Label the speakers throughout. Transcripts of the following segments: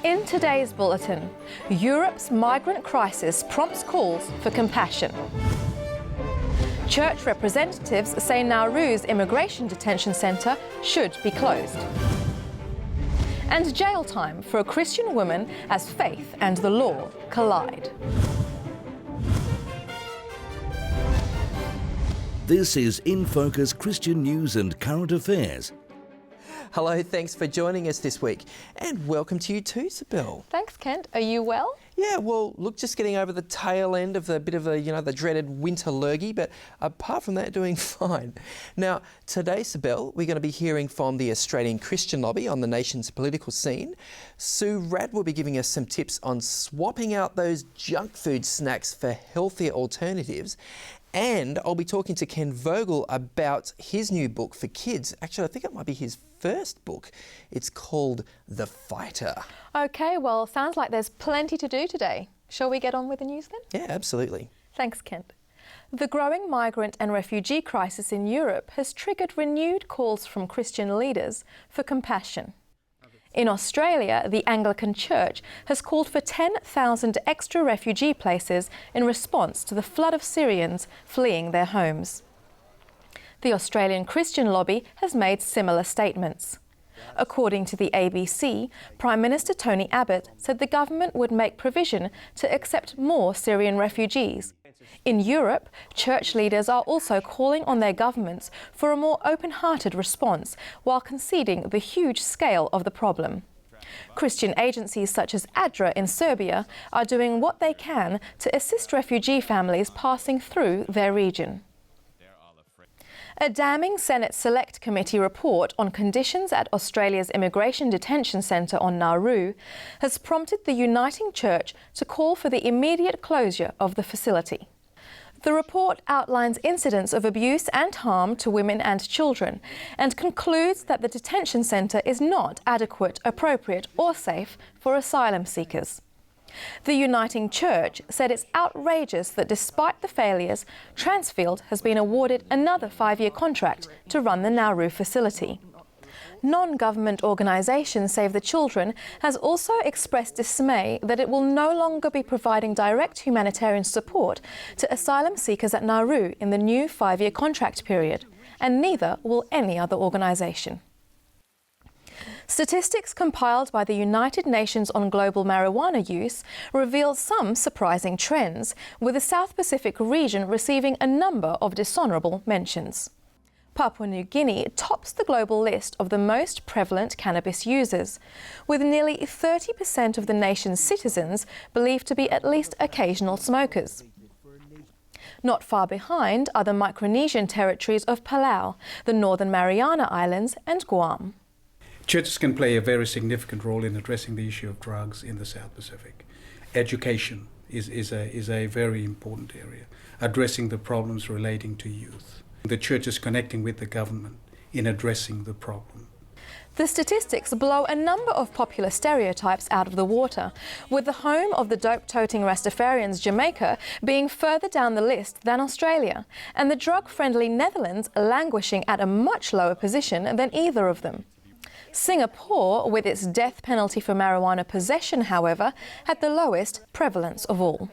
Speaker 1: In today's bulletin, Europe's migrant crisis prompts calls for compassion. Church representatives say Nauru's immigration detention centre should be closed. And jail time for a Christian woman as faith and the law collide.
Speaker 2: This is InFocus Christian News and Current Affairs.
Speaker 3: Hello, thanks for joining us this week. And welcome to you too, Sybil.
Speaker 1: Thanks, Kent. Are you well?
Speaker 3: Yeah, well, look, just getting over the tail end of the bit of the dreaded winter lurgy, but apart from that, doing fine. Now, today, Sybil, we're going to be hearing from the Australian Christian lobby on the nation's political scene. Sue Rad will be giving us some tips on swapping out those junk food snacks for healthier alternatives. And I'll be talking to Ken Vogel about his new book for kids. Actually, I think it might be his first book. It's called The Fighter. Okay,
Speaker 1: well, sounds like there's plenty to do today. Shall we get on with the news then?
Speaker 3: Yeah, absolutely.
Speaker 1: Thanks, Kent. The growing migrant and refugee crisis in Europe has triggered renewed calls from Christian leaders for compassion. In Australia, the Anglican Church has called for 10,000 extra refugee places in response to the flood of Syrians fleeing their homes. The Australian Christian lobby has made similar statements. According to the ABC, Prime Minister Tony Abbott said the government would make provision to accept more Syrian refugees. In Europe, church leaders are also calling on their governments for a more open-hearted response while conceding the huge scale of the problem. Christian agencies such as ADRA in Serbia are doing what they can to assist refugee families passing through their region. A damning Senate Select Committee report on conditions at Australia's immigration detention centre on Nauru has prompted the Uniting Church to call for the immediate closure of the facility. The report outlines incidents of abuse and harm to women and children and concludes that the detention centre is not adequate, appropriate or safe for asylum seekers. The Uniting Church said it's outrageous that despite the failures, Transfield has been awarded another 5-year contract to run the Nauru facility. Non-government organisation Save the Children has also expressed dismay that it will no longer be providing direct humanitarian support to asylum seekers at Nauru in the new 5-year contract period, and neither will any other organisation. Statistics compiled by the United Nations on global marijuana use reveal some surprising trends, with the South Pacific region receiving a number of dishonourable mentions. Papua New Guinea tops the global list of the most prevalent cannabis users, with nearly 30% of the nation's citizens believed to be at least occasional smokers. Not far behind are the Micronesian territories of Palau, the Northern Mariana Islands and Guam.
Speaker 4: Churches can play a very significant role in addressing the issue of drugs in the South Pacific. Education is a very important area, addressing the problems relating to youth. The church is connecting with the government in addressing the problem.
Speaker 1: The statistics blow a number of popular stereotypes out of the water, with the home of the dope-toting Rastafarians, Jamaica, being further down the list than Australia, and the drug-friendly Netherlands languishing at a much lower position than either of them. Singapore, with its death penalty for marijuana possession, however, had the lowest prevalence of all.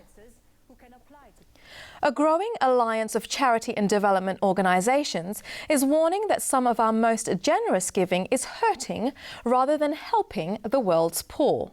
Speaker 1: A growing alliance of charity and development organisations is warning that some of our most generous giving is hurting rather than helping the world's poor.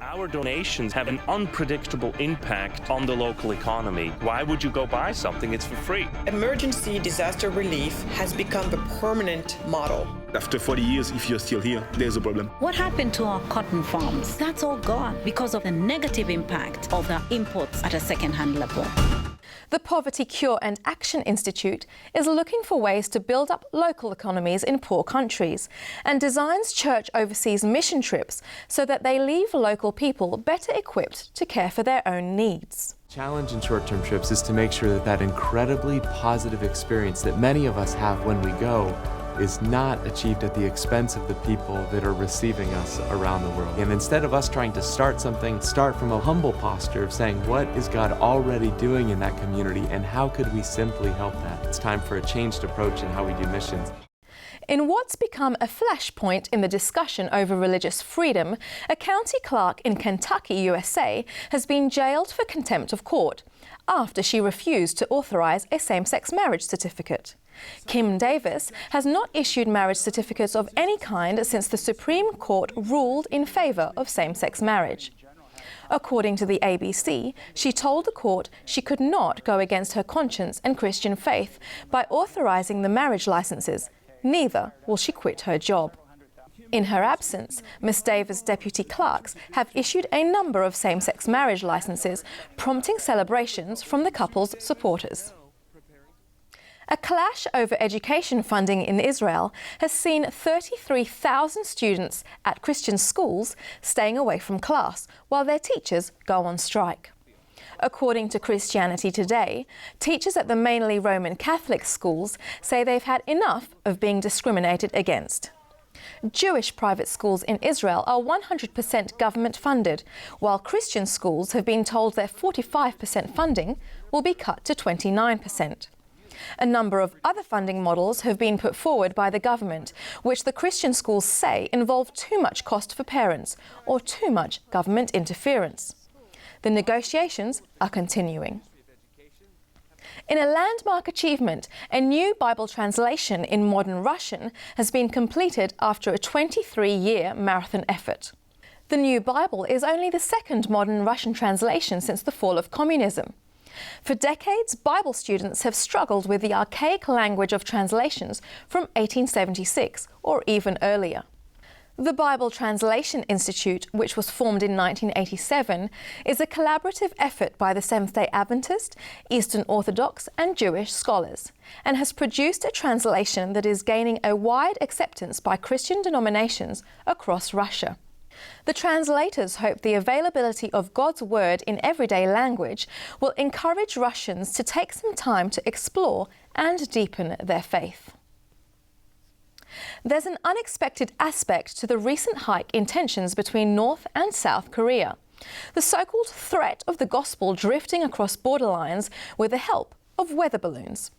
Speaker 5: Our donations have an unpredictable impact on the local economy. Why would you go buy something? It's for free.
Speaker 6: Emergency disaster relief has become the permanent model.
Speaker 7: After 40 years, if you're still here, there's a problem.
Speaker 8: What happened to our cotton farms? That's all gone because of the negative impact of the imports at a second-hand level.
Speaker 1: The Poverty Cure and Action Institute is looking for ways to build up local economies in poor countries and designs church overseas mission trips so that they leave local people better equipped to care for their own needs.
Speaker 9: The challenge in short-term trips is to make sure that that incredibly positive experience that many of us have when we go is not achieved at the expense of the people that are receiving us around the world. And instead of us trying to start something, start from a humble posture of saying, what is God already doing in that community and how could we simply help that? It's time for a changed approach in how we do missions.
Speaker 1: In what's become a flashpoint in the discussion over religious freedom, a county clerk in Kentucky, USA, has been jailed for contempt of court after she refused to authorise a same-sex marriage certificate. Kim Davis has not issued marriage certificates of any kind since the Supreme Court ruled in favour of same-sex marriage. According to the ABC, she told the court she could not go against her conscience and Christian faith by authorising the marriage licences. Neither will she quit her job. In her absence, Ms. Davis' deputy clerks have issued a number of same-sex marriage licences, prompting celebrations from the couple's supporters. A clash over education funding in Israel has seen 33,000 students at Christian schools staying away from class while their teachers go on strike. According to Christianity Today, teachers at the mainly Roman Catholic schools say they've had enough of being discriminated against. Jewish private schools in Israel are 100% government funded, while Christian schools have been told their 45% funding will be cut to 29%. A number of other funding models have been put forward by the government, which the Christian schools say involve too much cost for parents or too much government interference. The negotiations are continuing. In a landmark achievement, a new Bible translation in modern Russian has been completed after a 23-year marathon effort. The new Bible is only the second modern Russian translation since the fall of communism. For decades, Bible students have struggled with the archaic language of translations from 1876 or even earlier. The Bible Translation Institute, which was formed in 1987, is a collaborative effort by the Seventh-day Adventist, Eastern Orthodox and Jewish scholars, and has produced a translation that is gaining a wide acceptance by Christian denominations across Russia. The translators hope the availability of God's Word in everyday language will encourage Russians to take some time to explore and deepen their faith. There's an unexpected aspect to the recent hike in tensions between North and South Korea. The so-called threat of the gospel drifting across borderlines with the help of weather balloons.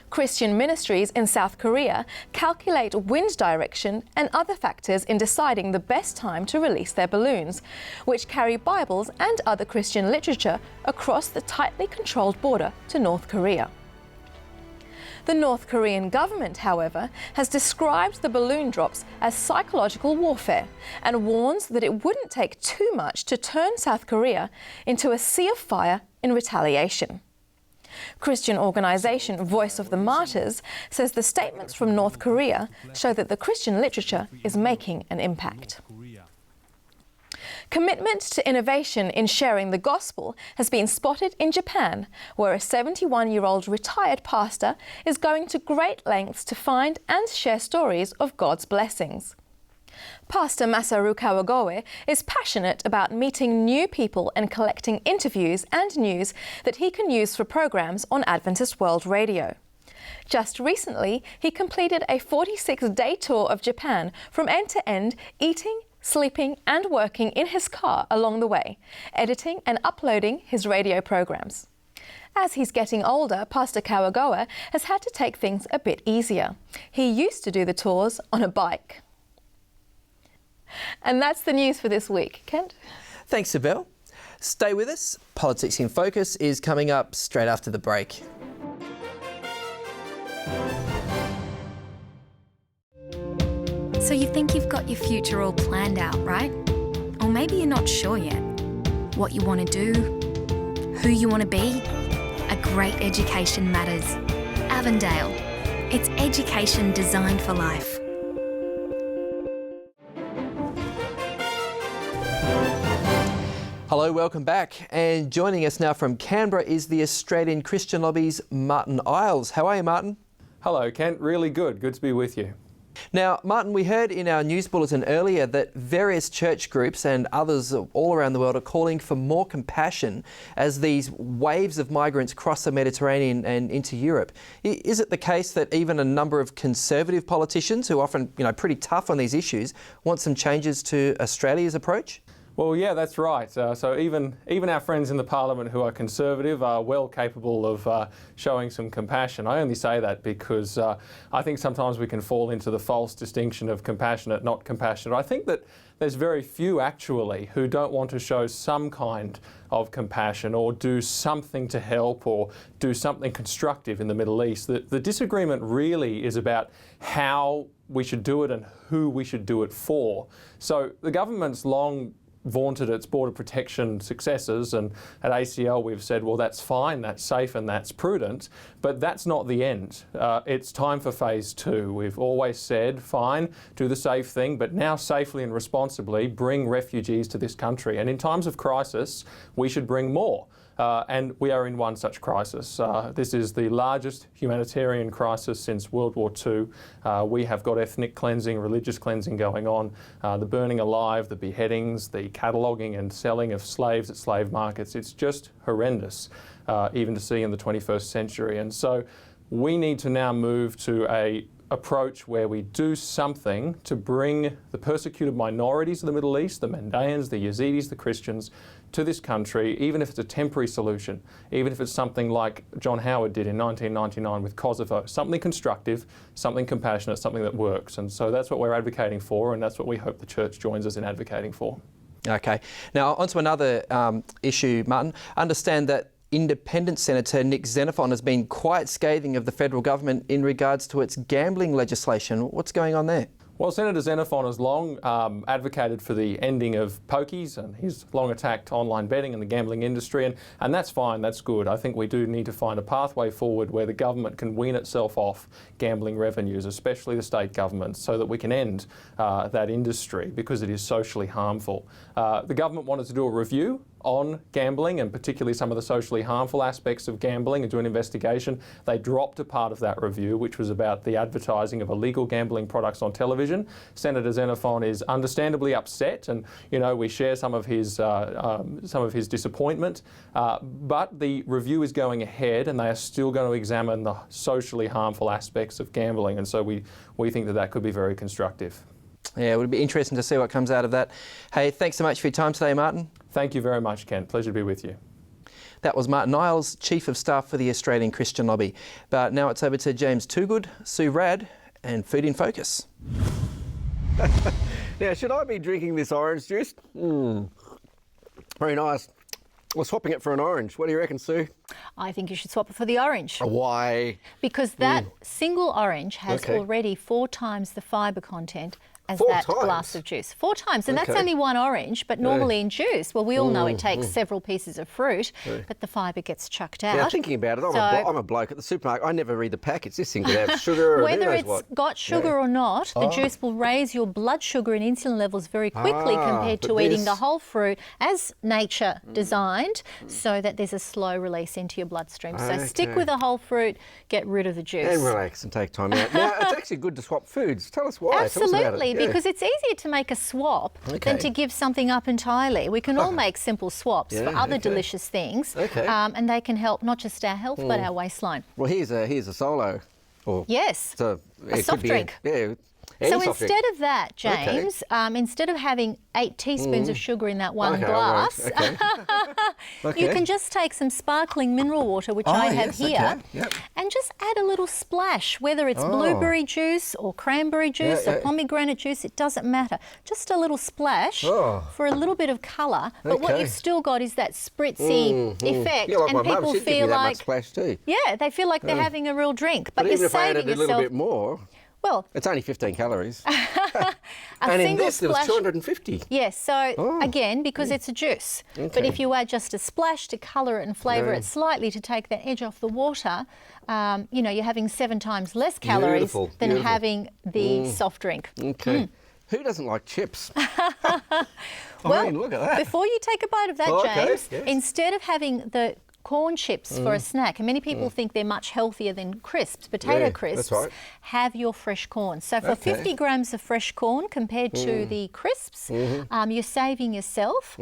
Speaker 1: Christian ministries in South Korea calculate wind direction and other factors in deciding the best time to release their balloons, which carry Bibles and other Christian literature across the tightly controlled border to North Korea. The North Korean government, however, has described the balloon drops as psychological warfare and warns that it wouldn't take too much to turn South Korea into a sea of fire in retaliation. Christian organisation Voice of the Martyrs says the statements from North Korea show that the Christian literature is making an impact. Commitment to innovation in sharing the gospel has been spotted in Japan, where a 71-year-old retired pastor is going to great lengths to find and share stories of God's blessings. Pastor Masaru Kawagoe is passionate about meeting new people and collecting interviews and news that he can use for programs on Adventist World Radio. Just recently, he completed a 46-day tour of Japan from end to end, eating, sleeping and working in his car along the way, editing and uploading his radio programs. As he's getting older, Pastor Kawagoe has had to take things a bit easier. He used to do the tours on a bike. And that's the news for this week. Kent?
Speaker 3: Thanks, Sibel. Stay with us. Politics in Focus is coming up straight after the break.
Speaker 10: So you think you've got your future all planned out, right? Or maybe you're not sure yet. What you want to do, who you want to be? A great education matters. Avondale. It's education designed for life.
Speaker 3: Hello, welcome back. And joining us now from Canberra is the Australian Christian Lobby's Martin Iles. How are you, Martin?
Speaker 11: Hello, Kent. Really good. Good to be with you.
Speaker 3: Now, Martin, we heard in our news bulletin earlier that various church groups and others all around the world are calling for more compassion as these waves of migrants cross the Mediterranean and into Europe. Is it the case that even a number of conservative politicians, who are often, pretty tough on these issues, want some changes to Australia's approach?
Speaker 11: Well, yeah, that's right. So even our friends in the Parliament who are Conservative are well capable of showing some compassion. I only say that because I think sometimes we can fall into the false distinction of compassionate, not compassionate. I think that there's very few actually who don't want to show some kind of compassion or do something to help or do something constructive in the Middle East. The disagreement really is about how we should do it and who we should do it for. So the government's long vaunted its border protection successes, and at ACL we've said, well, that's fine, that's safe and that's prudent, but that's not the end. It's time for phase 2. We've always said, fine, do the safe thing, but now safely and responsibly bring refugees to this country. And in times of crisis, we should bring more. And we are in one such crisis. This is the largest humanitarian crisis since World War II. We have got ethnic cleansing, religious cleansing going on, the burning alive, the beheadings, the cataloguing and selling of slaves at slave markets. It's just horrendous, even to see in the 21st century. And so we need to now move to an approach where we do something to bring the persecuted minorities of the Middle East, the Mandaeans, the Yazidis, the Christians, to this country, even if it's a temporary solution, even if it's something like John Howard did in 1999 with Kosovo, something constructive, something compassionate, something that works. And so that's what we're advocating for, and that's what we hope the church joins us in advocating for.
Speaker 3: Okay. Now, on to another issue, Martin. I understand that Independent Senator Nick Xenophon has been quite scathing of the federal government in regards to its gambling legislation. What's going on there?
Speaker 11: Well, Senator Xenophon has long advocated for the ending of pokies, and he's long attacked online betting and the gambling industry, and that's fine, that's good. I think we do need to find a pathway forward where the government can wean itself off gambling revenues, especially the state governments, so that we can end that industry because it is socially harmful. The government wanted to do a review on gambling and particularly some of the socially harmful aspects of gambling and do an investigation. They dropped a part of that review, which was about the advertising of illegal gambling products on television. Senator Xenophon is understandably upset, and we share some of his disappointment. But the review is going ahead, and they are still going to examine the socially harmful aspects of gambling, and so we think that could be very constructive.
Speaker 3: Yeah, it would be interesting to see what comes out of that. Hey, thanks so much for your time today, Martin.
Speaker 11: Thank you very much, Ken. Pleasure to be with you.
Speaker 3: That was Martin Isles, Chief of Staff for the Australian Christian Lobby. But now it's over to James Toogood, Sue Rad, and Food in Focus.
Speaker 12: Now, should I be drinking this orange juice? Very nice. We're swapping it for an orange. What do you reckon, Sue?
Speaker 13: I think you should swap it for the orange.
Speaker 12: Why?
Speaker 13: Because that single orange has already 4 times the fibre content as
Speaker 12: 4
Speaker 13: that
Speaker 12: times?
Speaker 13: Glass of juice. 4 times, and that's only one orange, but normally in juice, well, we all know it takes several pieces of fruit, but the fibre gets chucked out.
Speaker 12: Now, thinking about it, I'm a bloke at the supermarket. I never read the packets. This thing could have sugar or
Speaker 13: whether it's got sugar or not, the juice will raise your blood sugar and insulin levels very quickly compared to eating the whole fruit as nature designed, so that there's a slow release into your bloodstream. So stick with the whole fruit, get rid of the juice.
Speaker 12: And relax and take time out. Now, it's actually good to swap foods. Tell us why.
Speaker 13: Absolutely.
Speaker 12: Tell us about it.
Speaker 13: Because it's easier to make a swap than to give something up entirely. We can all make simple swaps for other delicious things, and they can help not just our health but our waistline.
Speaker 12: Well, here's a solo.
Speaker 13: Yes,
Speaker 12: so
Speaker 13: a soft drink. So instead of that, James, instead of having 8 teaspoons of sugar in that one glass, you can just take some sparkling mineral water, which I have here, and just add a little splash, whether it's blueberry juice or cranberry juice or pomegranate juice, it doesn't matter. Just a little splash for a little bit of colour, but what you've still got is that spritzy effect, and people feel like,
Speaker 12: splash too.
Speaker 13: They feel like they're having a real drink, but
Speaker 12: even
Speaker 13: you're
Speaker 12: if I added
Speaker 13: saving
Speaker 12: a little bit more.
Speaker 13: Well,
Speaker 12: it's only 15 calories.
Speaker 13: And
Speaker 12: in this, there was 250.
Speaker 13: Yes, so again, because it's a juice. But if you add just a splash to colour it and flavour it slightly to take that edge off the water, you're having 7 times less calories than having the soft drink.
Speaker 12: Okay. Who doesn't like chips?
Speaker 13: Well,
Speaker 12: look at that.
Speaker 13: Before you take a bite of that, James, instead of having the corn chips for a snack, and many people think they're much healthier than crisps, potato crisps, have your fresh corn. So for 50 grams of fresh corn compared to the crisps, you're saving yourself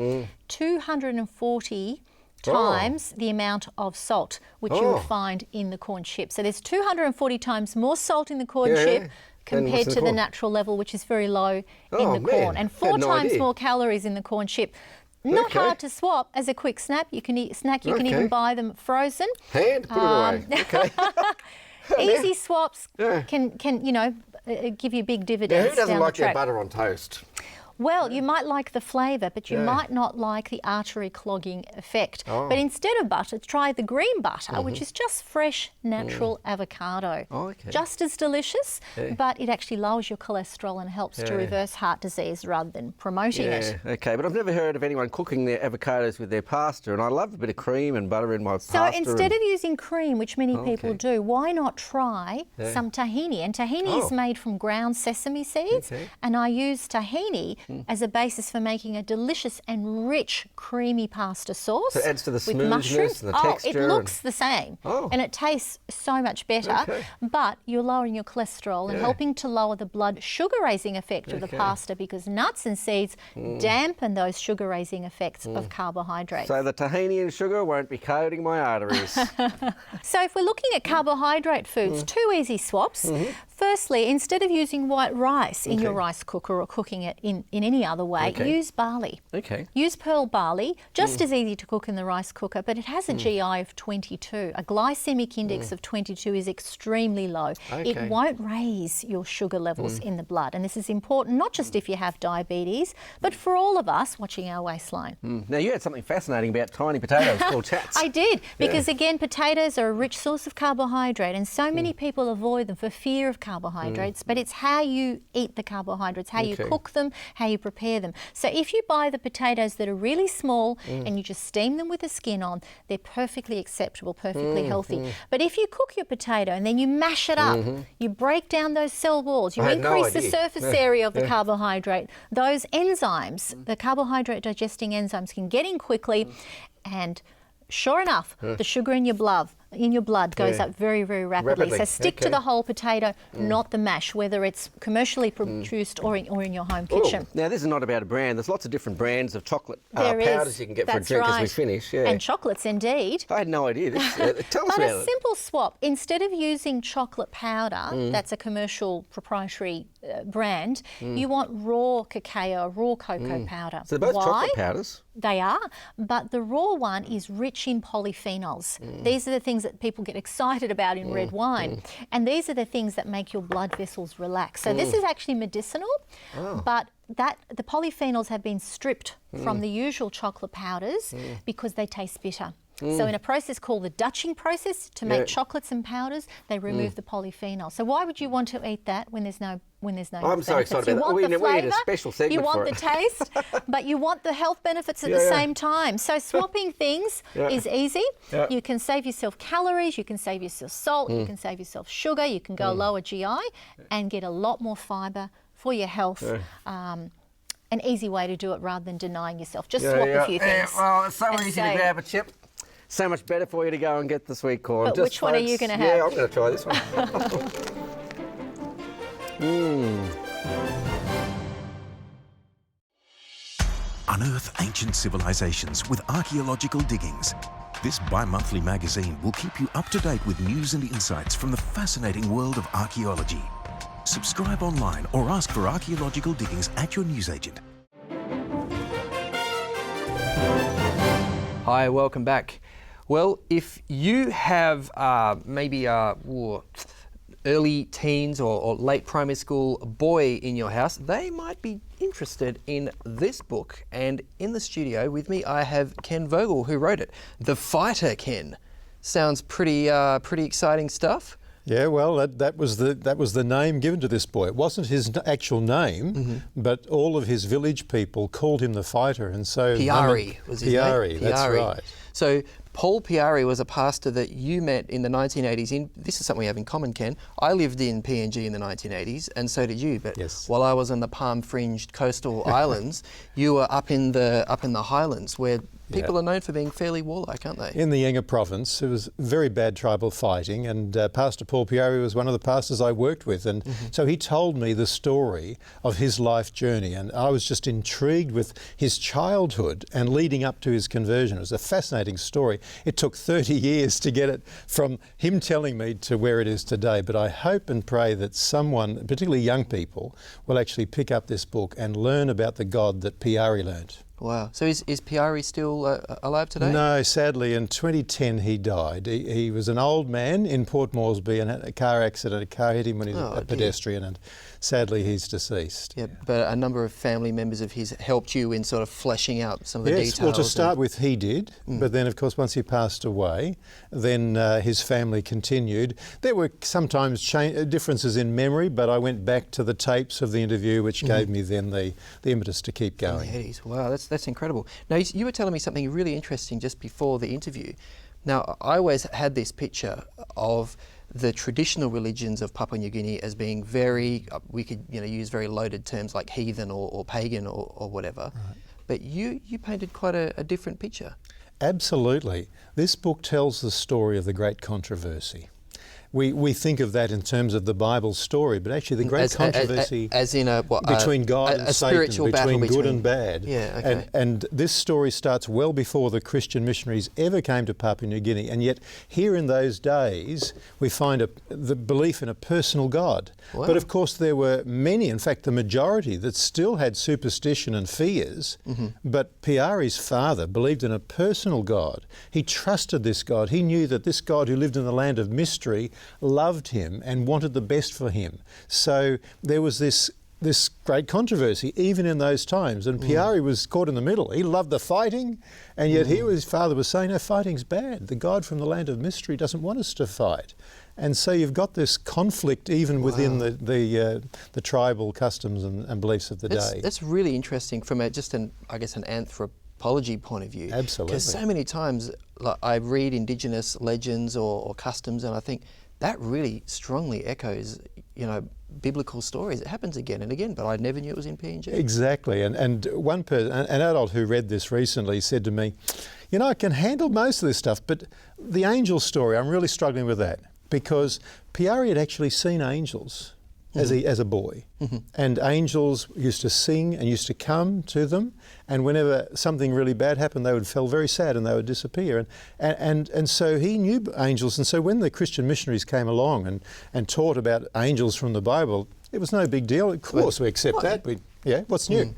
Speaker 13: 240 times the amount of salt which you would find in the corn chip. So there's 240 times more salt in the corn chip compared to the natural level, which is very low in the corn, and 4 times more calories in the corn chip. Not hard to swap as a quick snack. You can can even buy them frozen.
Speaker 12: And put it away. Okay.
Speaker 13: Easy swaps can give you big dividends.
Speaker 12: Now, who doesn't
Speaker 13: down
Speaker 12: like
Speaker 13: the track.
Speaker 12: their butter on toast?
Speaker 13: Well, you might like the flavour, but you might not like the artery clogging effect. But instead of butter, try the green butter, which is just fresh, natural avocado. Just as delicious, but it actually lowers your cholesterol and helps to reverse heart disease rather than promoting it.
Speaker 12: Okay, but I've never heard of anyone cooking their avocados with their pasta, and I love a bit of cream and butter in my pasta.
Speaker 13: So instead of using cream, which many people do, why not try some tahini? And tahini is made from ground sesame seeds, and I use tahini as a basis for making a delicious and rich, creamy pasta sauce.
Speaker 12: So it adds to the
Speaker 13: with
Speaker 12: smoothness
Speaker 13: mushrooms.
Speaker 12: and the texture.
Speaker 13: It looks the same, and it tastes so much better, but you're lowering your cholesterol and helping to lower the blood sugar-raising effect of the pasta, because nuts and seeds dampen those sugar-raising effects of carbohydrates.
Speaker 12: So the tahini and sugar won't be coating my arteries.
Speaker 13: So if we're looking at carbohydrate foods, 2 easy swaps. Firstly, instead of using white rice in your rice cooker or cooking it in any other way, use barley. Use pearl barley, just as easy to cook in the rice cooker, but it has a GI of 22. A glycemic index of 22 is extremely low. It won't raise your sugar levels in the blood. And this is important, not just if you have diabetes, but for all of us watching our waistline.
Speaker 12: Now, you had something fascinating about tiny potatoes called chats.
Speaker 13: I did, because again, potatoes are a rich source of carbohydrate, and so many people avoid them for fear of carbohydrates, but it's how you eat the carbohydrates, how you cook them, how you prepare them. So if you buy the potatoes that are really small and you just steam them with the skin on, they're perfectly acceptable, perfectly healthy. But if you cook your potato and then you mash it up, you break down those cell walls, you increase the surface area of the carbohydrate, those enzymes, the carbohydrate digesting enzymes can get in quickly, and sure enough, the sugar in your blood goes up very, very rapidly. So stick to the whole potato, not the mash, whether it's commercially produced or in your home kitchen.
Speaker 12: Now, this is not about a brand. There's lots of different brands of chocolate powders you can get for a drink as we finish.
Speaker 13: And chocolates, indeed.
Speaker 12: I had no idea. Tell us about it.
Speaker 13: But a simple swap. Instead of using chocolate powder, that's a commercial proprietary brand, you want raw cacao, raw cocoa powder.
Speaker 12: So they're both chocolate powders?
Speaker 13: They are, but the raw one is rich in polyphenols. These are the things that people get excited about in red wine, and these are the things that make your blood vessels relax. So this is actually medicinal, but the polyphenols have been stripped from the usual chocolate powders because they taste bitter. So in a process called the Dutching process, to make chocolates and powders, they remove the polyphenols. So why would you want to eat that when there's no
Speaker 12: I'm so excited about that. We need a special segment
Speaker 13: you want
Speaker 12: for it.
Speaker 13: the taste, but you want the health benefits at the same time. So swapping things is easy. You can save yourself calories, you can save yourself salt, you can save yourself sugar, you can go lower GI and get a lot more fibre for your health. An easy way to do it rather than denying yourself. Just swap a few things.
Speaker 12: Well, it's so easy to grab a chip. So much better for you to go and get the sweet corn.
Speaker 13: But which one are you going to have?
Speaker 12: Yeah, I'm going to try this one.
Speaker 2: Unearth ancient civilizations with archaeological diggings. This bi-monthly magazine will keep you up to date with news and insights from the fascinating world of archaeology. Subscribe online or ask for archaeological diggings at your newsagent.
Speaker 3: Hi, welcome back. Well, if you have maybe early teens or late primary school boy in your house, they might be interested in this book. And in the studio with me, I have Ken Vogel, who wrote it. The Fighter, Ken. Sounds pretty exciting stuff.
Speaker 14: Yeah, well, that was the name given to this boy. It wasn't his actual name, but all of his village people called him the Fighter, and so
Speaker 3: Piari was his name.
Speaker 14: Piari, that's right.
Speaker 3: So Paul Piari was a pastor that you met in the 1980s. This is something we have in common, Ken. I lived in PNG in the 1980s, and so did you. But while I was on the palm-fringed coastal islands, you were up in the highlands, where people are known for being fairly warlike, aren't they?
Speaker 14: In the Yenga province, it was very bad tribal fighting, and Pastor Paul Piari was one of the pastors I worked with, and so he told me the story of his life journey, and I was just intrigued with his childhood and leading up to his conversion. It was a fascinating story. It took 30 years to get it from him telling me to where it is today, but I hope and pray that someone, particularly young people, will actually pick up this book and learn about the God that Piari learned.
Speaker 3: Wow. So is Piari still alive today?
Speaker 14: No, sadly, in 2010 he died. He was an old man in Port Moresby and had a car accident. A car hit him when he was a pedestrian, and sadly he's deceased.
Speaker 3: Yeah, but a number of family members of his helped you in sort of fleshing out some of the details.
Speaker 14: Well, to start with, he did, but then, of course, once he passed away, then his family continued. There were sometimes differences in memory, but I went back to the tapes of the interview, which gave me then the impetus to keep going.
Speaker 3: Wow, that's incredible. Now, you were telling me something really interesting just before the interview. Now, I always had this picture of the traditional religions of Papua New Guinea as being very, we could use very loaded terms like heathen or pagan or whatever. Right. But you painted quite a different picture.
Speaker 14: Absolutely. This book tells the story of the great controversy. We think of that in terms of the Bible story, but actually the great controversy
Speaker 3: as in
Speaker 14: between God and Satan, between good and bad.
Speaker 3: Yeah, okay.
Speaker 14: And this story starts well before the Christian missionaries ever came to Papua New Guinea, and yet here in those days we find the belief in a personal God. Wow. But of course there were many, in fact the majority, that still had superstition and fears, but Piari's father believed in a personal God. He trusted this God. He knew that this God who lived in the land of mystery loved him and wanted the best for him. So there was this great controversy even in those times, and Piari was caught in the middle. He loved the fighting, and yet his father was saying, no, fighting's bad. The God from the land of mystery doesn't want us to fight. And so you've got this conflict even within the tribal customs and beliefs of the day.
Speaker 3: That's really interesting from an anthropology point of view.
Speaker 14: Absolutely.
Speaker 3: Because so many times I read Indigenous legends or customs, and I think that really strongly echoes, biblical stories. It happens again and again, but I never knew it was in PNG.
Speaker 14: Exactly. And one person, an adult who read this recently, said to me, I can handle most of this stuff, but the angel story, I'm really struggling with that, because Piari had actually seen angels as a boy. And angels used to sing and used to come to them, and whenever something really bad happened, they would feel very sad and they would disappear. And so he knew angels, and so when the Christian missionaries came along and taught about angels from the Bible, it was no big deal. Of course, we accept that. What's new?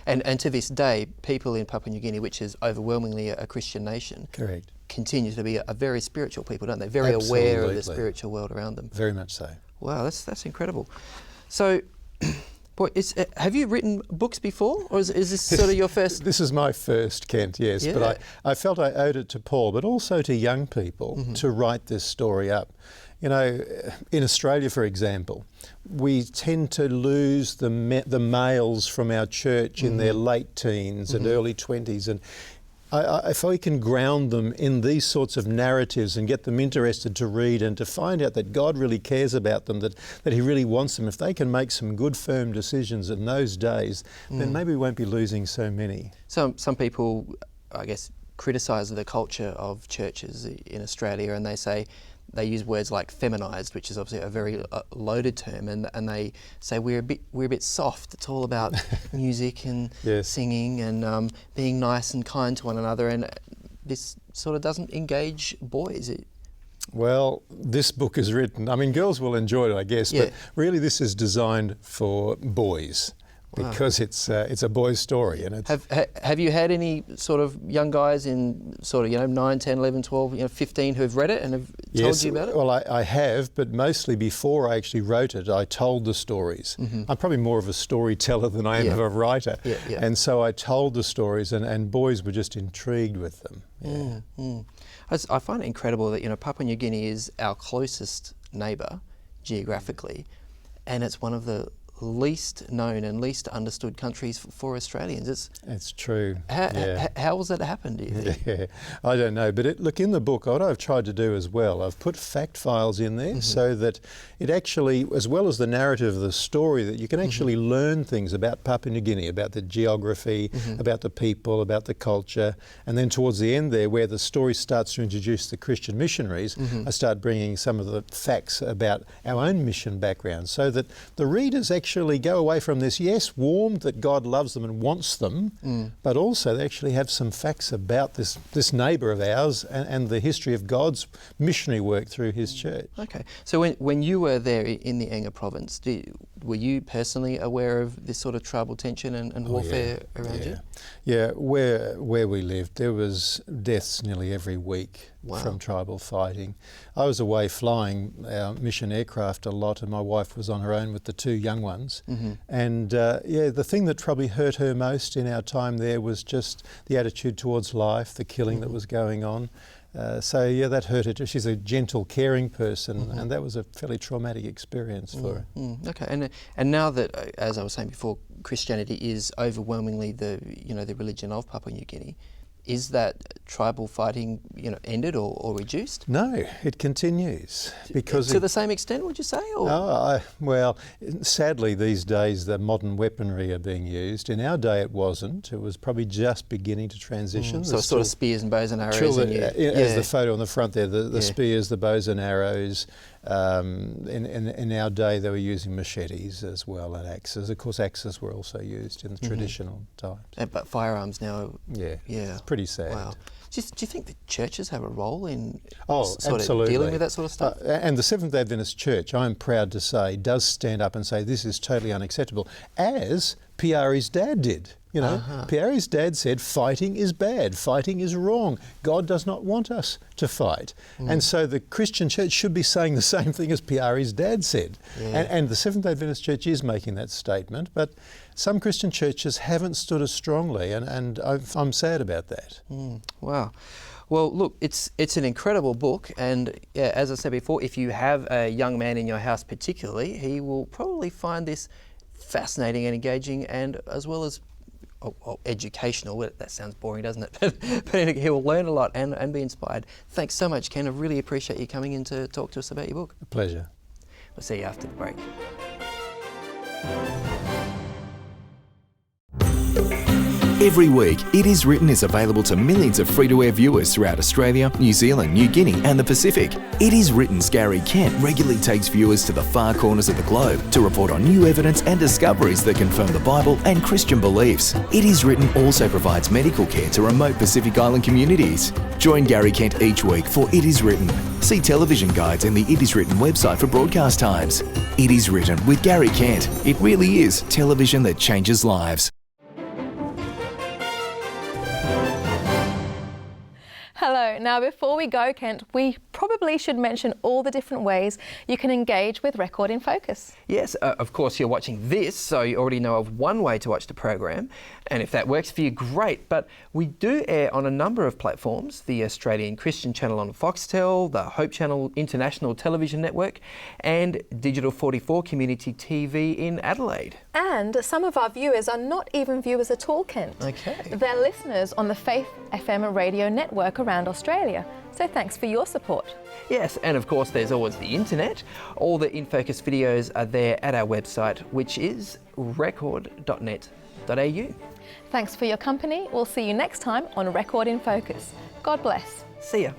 Speaker 3: And to this day, people in Papua New Guinea, which is overwhelmingly a Christian nation,
Speaker 14: correct,
Speaker 3: continue to be a very spiritual people, don't they? Very aware of the spiritual world around them.
Speaker 14: Very much so.
Speaker 3: Wow, that's incredible. So, boy, have you written books before, or is this sort of your first?
Speaker 14: This is my first, Kent, yes. Yeah. But I felt I owed it to Paul, but also to young people to write this story up. In Australia, for example, we tend to lose the males from our church in their late teens and early 20s, and if we can ground them in these sorts of narratives and get them interested to read and to find out that God really cares about them, that He really wants them, if they can make some good, firm decisions in those days, then maybe we won't be losing so many.
Speaker 3: Some people, I guess, criticise the culture of churches in Australia, and they say, they use words like feminised, which is obviously a very loaded term, and they say we're a bit soft. It's all about music and singing and being nice and kind to one another, and this sort of doesn't engage boys.
Speaker 14: Well, this book is written, girls will enjoy it, I guess, but really this is designed for boys. Because it's a boy's story. And
Speaker 3: have you had any sort of young guys in sort of 9, 10, 11, 12, 15 who have read it and have told you about it?
Speaker 14: Well, I have, but mostly before I actually wrote it, I told the stories. I'm probably more of a storyteller than I am of a writer. And so I told the stories, and boys were just intrigued with them.
Speaker 3: I find it incredible that Papua New Guinea is our closest neighbour geographically, and it's one of the least known and least understood countries for Australians.
Speaker 14: It's true.
Speaker 3: How has that happened, do you think?
Speaker 14: Yeah, I don't know. But look, in the book, what I've tried to do as well, I've put fact files in there so that it actually, as well as the narrative of the story, that you can actually learn things about Papua New Guinea, about the geography, about the people, about the culture. And then towards the end there, where the story starts to introduce the Christian missionaries, I start bringing some of the facts about our own mission background so that the readers actually go away from this, yes, warmed that God loves them and wants them, but also they actually have some facts about this neighbour of ours and the history of God's missionary work through his church.
Speaker 3: Okay, so when you were there in the Enga province, were you personally aware of this sort of tribal tension and warfare around you?
Speaker 14: Yeah, where we lived, there was deaths nearly every week from tribal fighting. I was away flying our mission aircraft a lot, and my wife was on her own with the two young ones. And the thing that probably hurt her most in our time there was just the attitude towards life, the killing that was going on. That hurt her. She's a gentle, caring person, and that was a fairly traumatic experience for her.
Speaker 3: Okay, and now that, as I was saying before, Christianity is overwhelmingly the religion of Papua New Guinea, is that tribal fighting ended or reduced?
Speaker 14: No, it continues. Because
Speaker 3: to the same extent, would you say? Or?
Speaker 14: Well, sadly these days the modern weaponry are being used. In our day it wasn't. It was probably just beginning to transition.
Speaker 3: So sort of spears and bows and arrows.
Speaker 14: As the photo on the front there, the spears, the bows and arrows. In our day they were using machetes as well, and axes. Of course axes were also used in the traditional times.
Speaker 3: But firearms now...
Speaker 14: Yeah. It's pretty sad.
Speaker 3: Wow. Do you think the churches have a role in
Speaker 14: absolutely.
Speaker 3: Dealing with that sort of stuff?
Speaker 14: And the Seventh-day Adventist Church, I'm proud to say, does stand up and say this is totally unacceptable, as Piari's dad did. Piari's dad said fighting is bad, fighting is wrong. God does not want us to fight. And so the Christian church should be saying the same thing as Piari's dad said. And the Seventh-day Adventist Church is making that statement, but some Christian churches haven't stood as strongly, and I'm sad about that.
Speaker 3: Wow. Well, look, it's an incredible book, and as I said before, if you have a young man in your house particularly, he will probably find this fascinating and engaging, and as well as educational. That sounds boring, doesn't it? But he will learn a lot and be inspired. Thanks so much, Ken. I really appreciate you coming in to talk to us about your book.
Speaker 14: A pleasure.
Speaker 3: We'll see you after the break.
Speaker 15: Every week, It Is Written is available to millions of free-to-air viewers throughout Australia, New Zealand, New Guinea and the Pacific. It Is Written's Gary Kent regularly takes viewers to the far corners of the globe to report on new evidence and discoveries that confirm the Bible and Christian beliefs. It Is Written also provides medical care to remote Pacific Island communities. Join Gary Kent each week for It Is Written. See television guides in the It Is Written website for broadcast times. It Is Written with Gary Kent. It really is television that changes lives.
Speaker 1: Hello. Now, before we go, Kent, we probably should mention all the different ways you can engage with Record in Focus.
Speaker 3: Yes, of course you're watching this, so you already know of one way to watch the program, and if that works for you, great. But we do air on a number of platforms: the Australian Christian Channel on Foxtel, the Hope Channel International Television Network, and Digital 44 Community TV in Adelaide.
Speaker 1: And some of our viewers are not even viewers at all, Kent.
Speaker 3: Okay.
Speaker 1: They're listeners on the Faith FM radio network around Australia. So thanks for your support.
Speaker 3: Yes, and of course there's always the internet. All the InFocus videos are there at our website, which is record.net.au.
Speaker 1: Thanks for your company. We'll see you next time on Record in Focus. God bless.
Speaker 3: See ya.